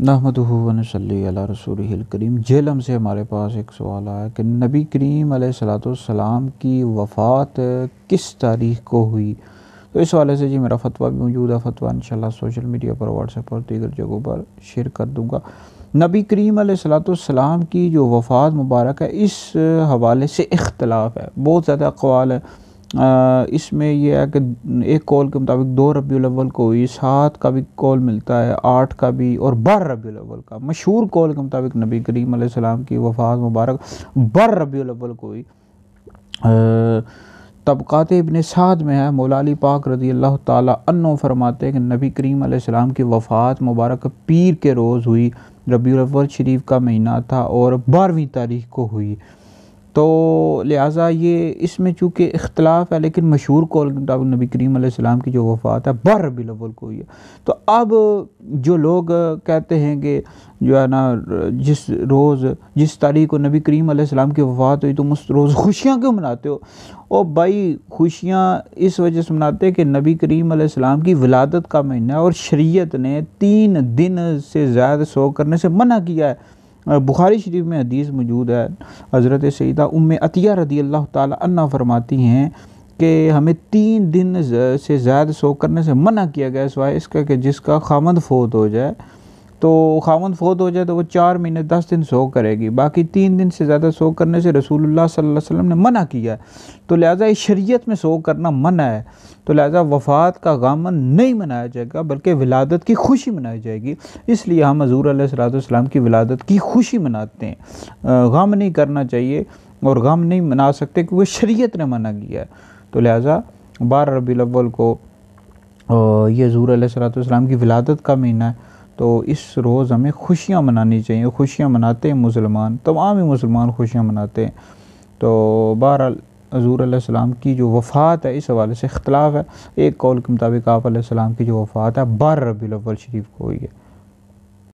नहमदुहु व नसल्ली अला रसूलिहिल करीम। जेलम से हमारे पास एक सवाल आया कि नबी करीम अलैहिस्सलाम की वफ़ात किस तारीख़ को हुई। तो इस हवाले से जी मेरा फ़तवा भी मौजूद है। फ़तवा इंशाल्लाह सोशल मीडिया पर, व्हाट्सएप और दीगर जगहों पर शेयर कर दूँगा। नबी करीम अलैहिस्सलाम की जो वफ़ात मुबारक है, इस हवाले से इख्तलाफ है, बहुत ज़्यादा अक़वाल है। इसमें यह है कि एक कौल के मुताबिक 2 रबीउल अव्वल को हुई, 7 का भी कौल मिलता है, 8 का भी और 12 रबीउल अव्वल का। मशहूर कौल के मुताबिक नबी करीम अलैहिस्सलाम की वफ़ात मुबारक 12 रबीउल अव्वल को हुई। तबक़ात इब्न साद में है, मौला अली पाक रज़ी अल्लाह ताला अन्हु फरमाते हैं कि नबी करीम अलैहिस्सलाम की वफ़ात मुबारक पीर के रोज़ हुई, रबीउल अव्वल शरीफ का महीना था और 12वीं तारीख़ को हुई। तो लिहाजा ये इसमें चूँकि इख्तलाफ है, लेकिन मशहूर कौल के मुताबिक नबी करीम अलैहिस्सलाम की जो वफ़ात है 12 रबीउल अव्वल को हुई है। तो अब जो लोग कहते हैं कि जो है ना, जिस तारीख़ को नबी करीम अलैहिस्सलाम की वफ़ात हुई तुम उस रोज़ खुशियाँ क्यों मनाते हो। और भाई खुशियाँ इस वजह से मनाते हैं कि नबी करीम अलैहिस्सलाम की विलादत का महीना है और शरीयत ने 3 दिन से ज़्यादा सो करने से मना किया है। बुखारी शरीफ में हदीस मौजूद है, हज़रत सईदा उम्मे अतिया रज़ी अल्लाह ताला अन्हा फरमाती हैं कि हमें 3 दिन से ज़्यादा सो करने से मना किया गया, सिवाय इसका कि जिसका खामद फ़ौत हो जाए। तो खामद फ़ौत हो जाए तो वो 4 महीने 10 दिन सो करेगी, बाकी 3 दिन से ज़्यादा सो करने से रसूलुल्लाह सल्लल्लाहु अलैहि वसल्लम ने मना किया है। तो लिहाजा इस शरीयत में सो करना मना है। तो लिहाजा वफ़ात का गम नहीं मनाया जाएगा, बल्कि विलादत की खुशी मनाई जाएगी। इसलिए हम हज़ूर अलैहिस्सलाम की विलादत की खुशी मनाते हैं, गम नहीं करना चाहिए और गम नहीं मना सकते क्योंकि शरीयत ने मना किया है। तो लिहाजा 12 रबीउल अव्वल को ये हज़ूर अलैहिस्सलाम की विलादत का महीना है, तो इस रोज़ हमें खुशियाँ मनानी चाहिए। खुशियाँ मनाते हैं मुसलमान, तमाम ही मुसलमान खुशियाँ मनाते हैं। तो बहरहाल हज़ूर अलैहिस्सलाम की जो वफ़ात है, इस हवाले से इख्तलाफ है। एक कौल के मुताबिक आप अलैहिस्सलाम की जो वफ़ात है 12 रबीउल अव्वल शरीफ को हुई है।